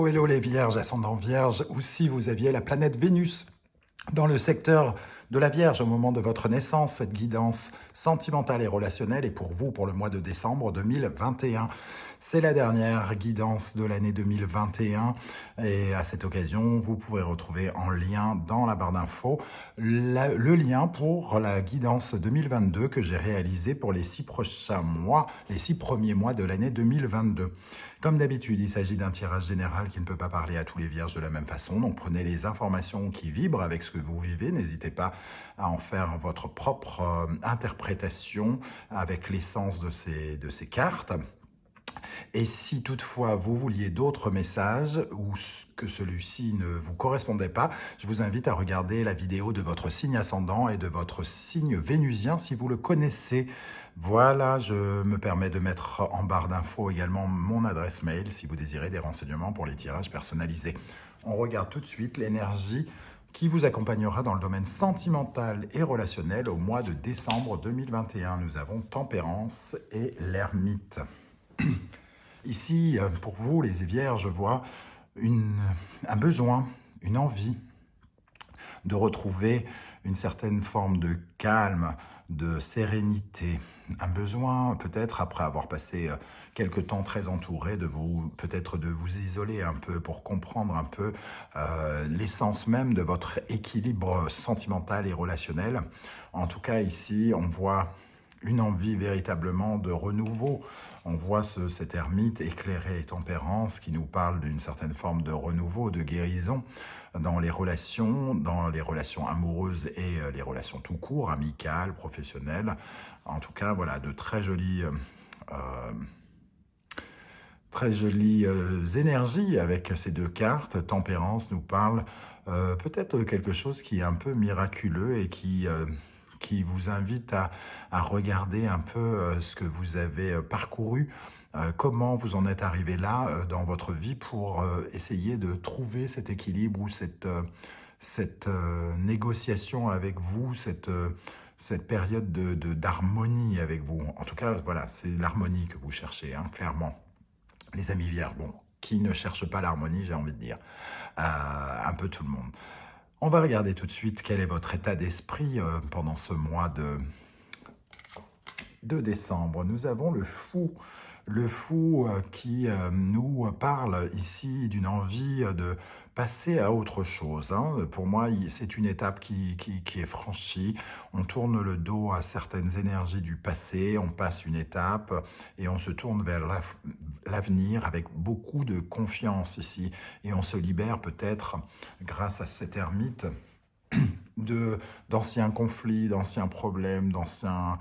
Hello, hello les vierges, ascendant vierge, ou si vous aviez la planète Vénus dans le secteur de la Vierge au moment de votre naissance, cette guidance sentimentale et relationnelle est pour vous pour le mois de décembre 2021. C'est la dernière guidance de l'année 2021 et à cette occasion, vous pouvez retrouver en lien dans la barre d'infos le lien pour la guidance 2022 que j'ai réalisée pour les 6 prochains mois, les 6 premiers mois de l'année 2022. Comme d'habitude, il s'agit d'un tirage général qui ne peut pas parler à tous les vierges de la même façon, donc prenez les informations qui vibrent avec ce que vous vivez, n'hésitez pas à en faire votre propre interprétation avec l'essence de ces cartes. Et si toutefois vous vouliez d'autres messages ou que celui-ci ne vous correspondait pas, je vous invite à regarder la vidéo de votre signe ascendant et de votre signe vénusien si vous le connaissez. Voilà, je me permets de mettre en barre d'infos également mon adresse mail si vous désirez des renseignements pour les tirages personnalisés. On regarde tout de suite l'énergie qui vous accompagnera dans le domaine sentimental et relationnel au mois de décembre 2021. Nous avons Tempérance et l'Ermite. Ici, pour vous, les vierges, je vois un besoin, une envie de retrouver une certaine forme de calme, de sérénité. Un besoin, peut-être, après avoir passé quelque temps très entouré, peut-être de vous isoler un peu pour comprendre un peu l'essence même de votre équilibre sentimental et relationnel. En tout cas, ici, on voit une envie véritablement de renouveau. On voit cet ermite éclairé et tempérance qui nous parle d'une certaine forme de renouveau, de guérison dans les relations amoureuses et les relations tout court, amicales, professionnelles. En tout cas, voilà, de très jolies énergies avec ces deux cartes. Tempérance nous parle peut-être de quelque chose qui est un peu miraculeux et qui vous invite à regarder un peu ce que vous avez parcouru, comment vous en êtes arrivé là dans votre vie pour essayer de trouver cet équilibre ou cette négociation avec vous, cette période d'harmonie avec vous. En tout cas, voilà, c'est l'harmonie que vous cherchez, hein, clairement. Les amis vierges, bon, qui ne cherche pas l'harmonie, j'ai envie de dire, un peu tout le monde. On va regarder tout de suite quel est votre état d'esprit pendant ce mois de décembre. Nous avons le fou. Le fou qui nous parle ici d'une envie de passer à autre chose. Hein. Pour moi, c'est une étape qui est franchie. On tourne le dos à certaines énergies du passé, on passe une étape et on se tourne vers l'avenir avec beaucoup de confiance ici. Et on se libère peut-être, grâce à cet ermite, d'anciens conflits, d'anciens problèmes, d'anciennes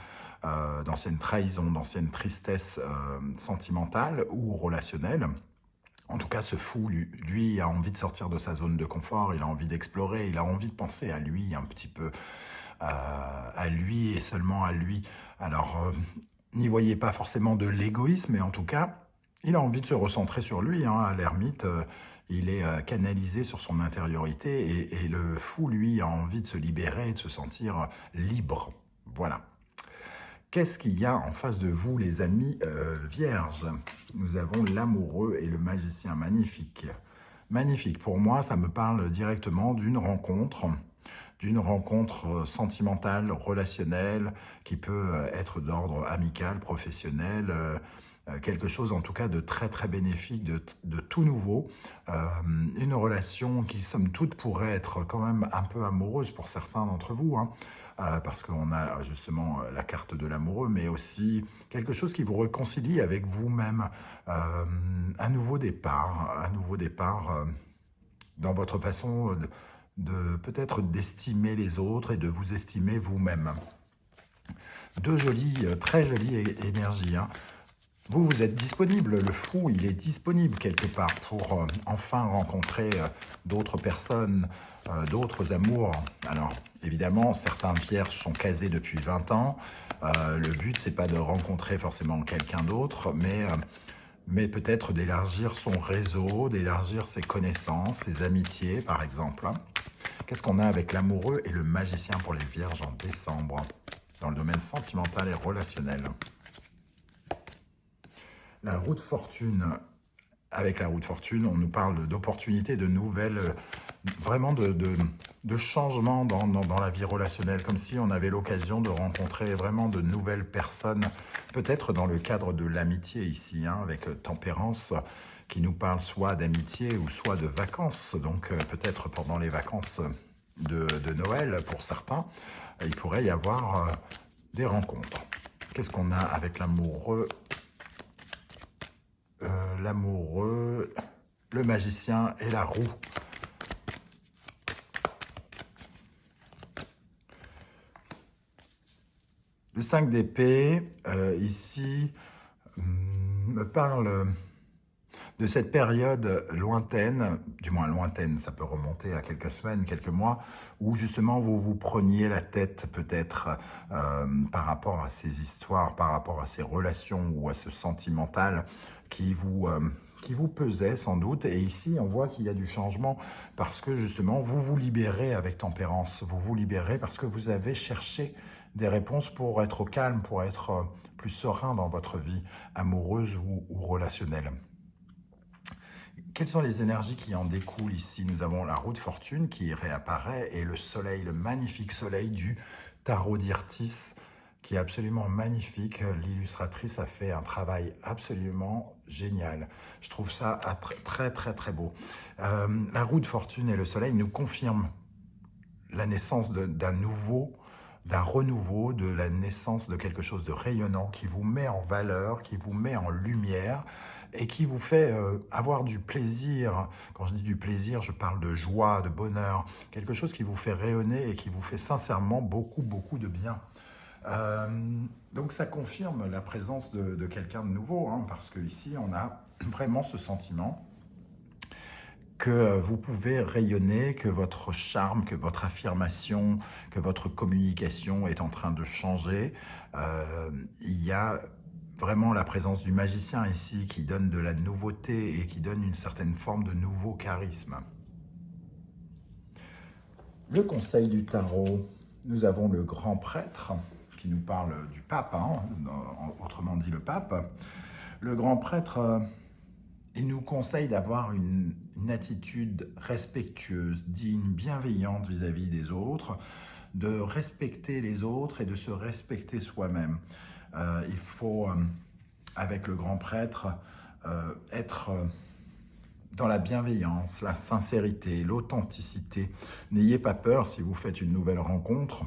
trahisons, d'anciennes tristesses sentimentales ou relationnelles. En tout cas, ce fou, lui, a envie de sortir de sa zone de confort, il a envie d'explorer, il a envie de penser à lui un petit peu, à lui et seulement à lui. Alors, n'y voyez pas forcément de l'égoïsme, mais en tout cas, il a envie de se recentrer sur lui, hein, à l'ermite. Il est canalisé sur son intériorité et le fou, lui, a envie de se libérer et de se sentir libre. Voilà. Qu'est-ce qu'il y a en face de vous, les amis vierges? Nous avons l'amoureux et le magicien. Magnifique. Magnifique. Pour moi, ça me parle directement d'une rencontre sentimentale, relationnelle, qui peut être d'ordre amical, professionnel, quelque chose en tout cas de très très bénéfique, de tout nouveau, une relation qui somme toute pourrait être quand même un peu amoureuse pour certains d'entre vous, hein, parce qu'on a justement la carte de l'amoureux, mais aussi quelque chose qui vous réconcilie avec vous-même, un nouveau départ dans votre façon de peut-être d'estimer les autres et de vous estimer vous-même. Deux jolies, très jolies énergies, hein. Vous êtes disponible, le fou, il est disponible quelque part pour enfin rencontrer d'autres personnes, d'autres amours. Alors, évidemment, certains vierges sont casés depuis 20 ans. Le but, c'est pas de rencontrer forcément quelqu'un d'autre, mais peut-être d'élargir son réseau, d'élargir ses connaissances, ses amitiés, par exemple. Qu'est-ce qu'on a avec l'amoureux et le magicien pour les vierges en décembre, dans le domaine sentimental et relationnel? La roue de fortune avec la roue de fortune, on nous parle d'opportunités, de nouvelles, vraiment de changements dans la vie relationnelle, comme si on avait l'occasion de rencontrer vraiment de nouvelles personnes, peut-être dans le cadre de l'amitié ici, hein, avec Tempérance, qui nous parle soit d'amitié ou soit de vacances. Donc peut-être pendant les vacances de Noël, pour certains, il pourrait y avoir des rencontres. Qu'est-ce qu'on a avec l'amoureux? L'amoureux, le magicien et la roue. Le 5 d'épée, ici, me parle de cette période lointaine, du moins lointaine, ça peut remonter à quelques semaines, quelques mois, où justement vous vous preniez la tête peut-être par rapport à ces histoires, par rapport à ces relations ou à ce sentimental qui vous pesait sans doute. Et ici, on voit qu'il y a du changement parce que justement, vous vous libérez avec Tempérance, vous vous libérez parce que vous avez cherché des réponses pour être au calme, pour être plus serein dans votre vie amoureuse ou relationnelle. Quelles sont les énergies qui en découlent ici? Nous avons la roue de fortune qui réapparaît et le soleil, le magnifique soleil du tarot d'Irtis qui est absolument magnifique. L'illustratrice a fait un travail absolument génial. Je trouve ça très beau. La roue de fortune et le soleil nous confirment la naissance d'un renouveau, de la naissance de quelque chose de rayonnant qui vous met en valeur, qui vous met en lumière et qui vous fait avoir du plaisir. Quand je dis du plaisir, je parle de joie, de bonheur, quelque chose qui vous fait rayonner et qui vous fait sincèrement beaucoup de bien. Donc ça confirme la présence de quelqu'un de nouveau, hein, parce qu'ici on a vraiment ce sentiment que vous pouvez rayonner, que votre charme, que votre affirmation, que votre communication est en train de changer. Il y a vraiment la présence du magicien ici qui donne de la nouveauté et qui donne une certaine forme de nouveau charisme. Le conseil du tarot, nous avons le grand prêtre qui nous parle du pape, hein, autrement dit le pape. Le grand prêtre... il nous conseille d'avoir une attitude respectueuse, digne, bienveillante vis-à-vis des autres, de respecter les autres et de se respecter soi-même. Il faut, avec le grand prêtre, être dans la bienveillance, la sincérité, l'authenticité. N'ayez pas peur si vous faites une nouvelle rencontre,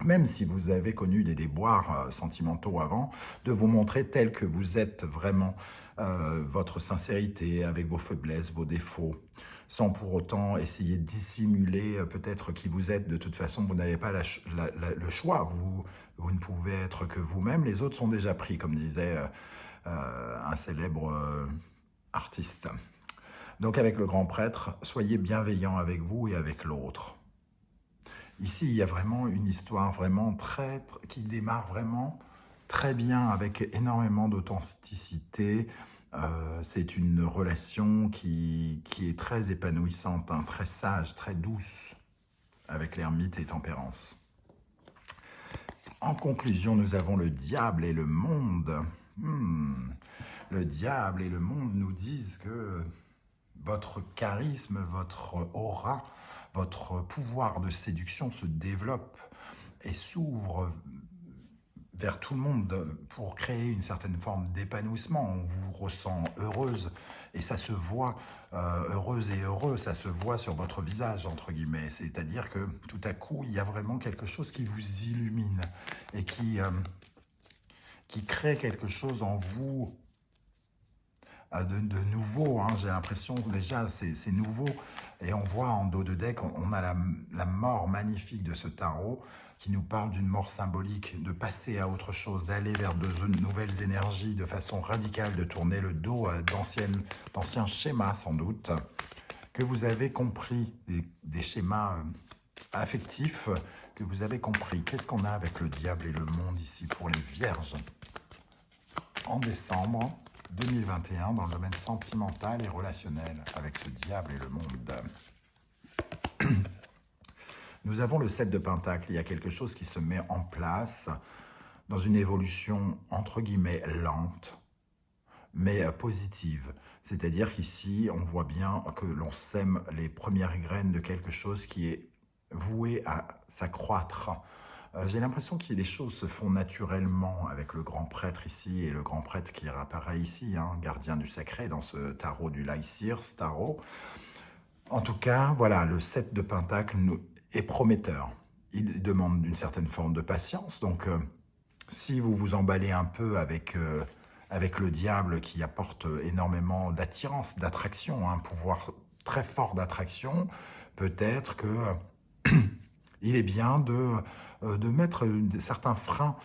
même si vous avez connu des déboires sentimentaux avant, de vous montrer tel que vous êtes vraiment, votre sincérité avec vos faiblesses, vos défauts, sans pour autant essayer de dissimuler peut-être qui vous êtes. De toute façon, vous n'avez pas le choix, vous ne pouvez être que vous-même, les autres sont déjà pris, comme disait un célèbre artiste. Donc avec le grand prêtre, soyez bienveillant avec vous et avec l'autre. Ici, il y a vraiment une histoire qui démarre vraiment très bien, avec énormément d'authenticité. C'est une relation qui est très épanouissante, hein, très sage, très douce, avec l'ermite et Tempérance. En conclusion, nous avons le diable et le monde. Le diable et le monde nous disent que votre charisme, votre aura, votre pouvoir de séduction se développe et s'ouvre vers tout le monde pour créer une certaine forme d'épanouissement. On vous ressent heureuse et ça se voit, heureuse et heureux, ça se voit sur votre visage, entre guillemets. C'est-à-dire que tout à coup, il y a vraiment quelque chose qui vous illumine et qui crée quelque chose en vous de nouveau, hein. J'ai l'impression déjà c'est nouveau, et on voit en dos de deck, on a la mort magnifique de ce tarot qui nous parle d'une mort symbolique, de passer à autre chose, d'aller vers de nouvelles énergies de façon radicale, de tourner le dos à d'anciens schémas sans doute, que vous avez compris, des schémas affectifs que vous avez compris. Qu'est-ce qu'on a avec le diable et le monde ici pour les vierges en décembre 2021 dans le domaine sentimental et relationnel avec ce diable et le monde? Nous avons le 7 de Pentacle. Il y a quelque chose qui se met en place dans une évolution entre guillemets lente, mais positive. C'est-à-dire qu'ici, on voit bien que l'on sème les premières graines de quelque chose qui est voué à s'accroître. J'ai l'impression que les choses se font naturellement avec le grand prêtre ici, et le grand prêtre qui apparaît ici, hein, gardien du sacré dans ce tarot du Lysirs tarot. En tout cas, voilà, le 7 de Pentacle est prometteur. Il demande une certaine forme de patience. Donc, si vous vous emballez un peu avec le diable qui apporte énormément d'attirance, d'attraction, un pouvoir très fort d'attraction, peut-être que il est bien de mettre certains freins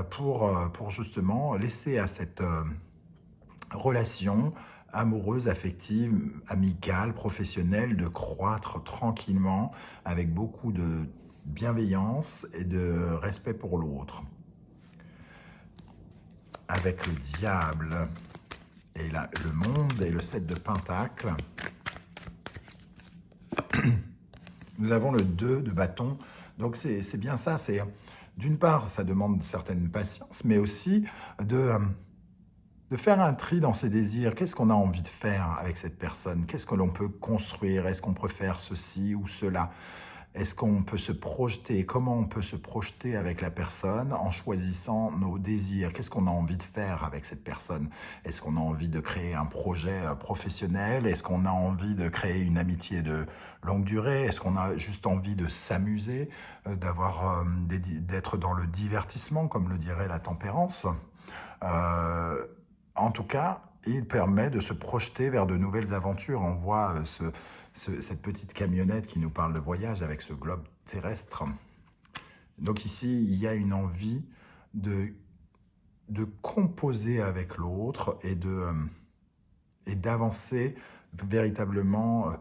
pour justement laisser à cette relation amoureuse, affective, amicale, professionnelle, de croître tranquillement avec beaucoup de bienveillance et de respect pour l'autre. Avec le diable et le monde et le 7 de Pentacle, nous avons le 2 de bâton. Donc c'est bien ça, c'est d'une part ça demande une certaine patience, mais aussi de faire un tri dans ses désirs. Qu'est-ce qu'on a envie de faire avec cette personne? Qu'est-ce que l'on peut construire? Est-ce qu'on peut faire ceci ou cela? Est-ce qu'on peut se projeter? Comment on peut se projeter avec la personne en choisissant nos désirs? Qu'est-ce qu'on a envie de faire avec cette personne? Est-ce qu'on a envie de créer un projet professionnel? Est-ce qu'on a envie de créer une amitié de longue durée? Est-ce qu'on a juste envie de s'amuser, d'être dans le divertissement, comme le dirait la tempérance? En tout cas, il permet de se projeter vers de nouvelles aventures. On voit cette petite camionnette qui nous parle de voyage avec ce globe terrestre. Donc ici, il y a une envie de composer avec l'autre et d'avancer véritablement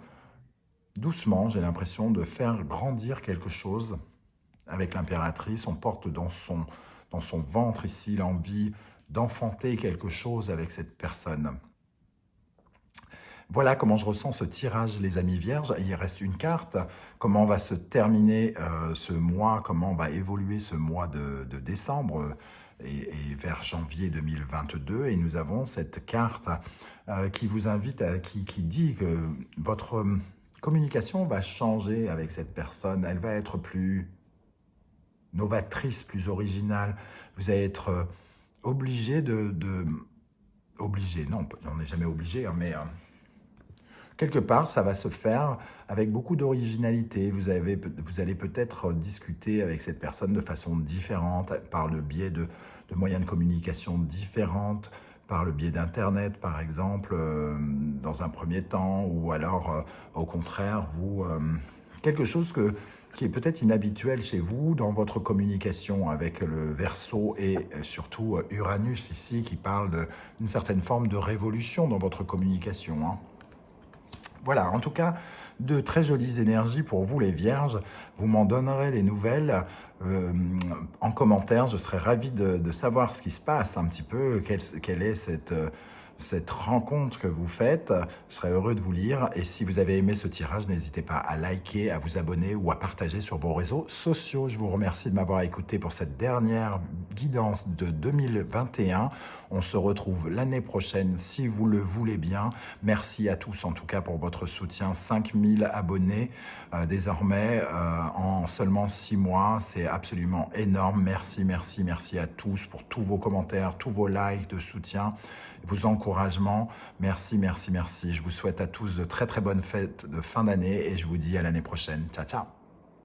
doucement, j'ai l'impression, de faire grandir quelque chose avec l'impératrice. On porte dans son ventre ici l'envie d'enfanter quelque chose avec cette personne. Voilà comment je ressens ce tirage, les amis vierges. Il reste une carte. Comment va se terminer ce mois? Comment va évoluer ce mois de décembre et vers janvier 2022? Et nous avons cette carte qui vous invite, qui dit que votre communication va changer avec cette personne. Elle va être plus novatrice, plus originale. Vous allez être obligé obligé, non, j'en ai jamais obligé, hein, mais quelque part, ça va se faire avec beaucoup d'originalité. Vous allez peut-être discuter avec cette personne de façon différente, par le biais de moyens de communication différentes, par le biais d'Internet, par exemple, dans un premier temps, ou alors, au contraire, quelque chose qui est peut-être inhabituel chez vous dans votre communication avec le Verseau et surtout Uranus ici, qui parle d'une certaine forme de révolution dans votre communication, hein. Voilà, en tout cas, de très jolies énergies pour vous les Vierges. Vous m'en donnerez des nouvelles en commentaire. Je serais ravi de savoir ce qui se passe un petit peu, quelle est cette rencontre que vous faites. Je serais heureux de vous lire. Et si vous avez aimé ce tirage, n'hésitez pas à liker, à vous abonner ou à partager sur vos réseaux sociaux. Je vous remercie de m'avoir écouté pour cette dernière guidance de 2021. On se retrouve l'année prochaine si vous le voulez bien. Merci à tous en tout cas pour votre soutien. 5000 abonnés désormais en seulement 6 mois. C'est absolument énorme. Merci, merci, merci à tous pour tous vos commentaires, tous vos likes de soutien, vos encouragements. Merci, merci, merci. Je vous souhaite à tous de très, très bonnes fêtes de fin d'année et je vous dis à l'année prochaine. Ciao, ciao.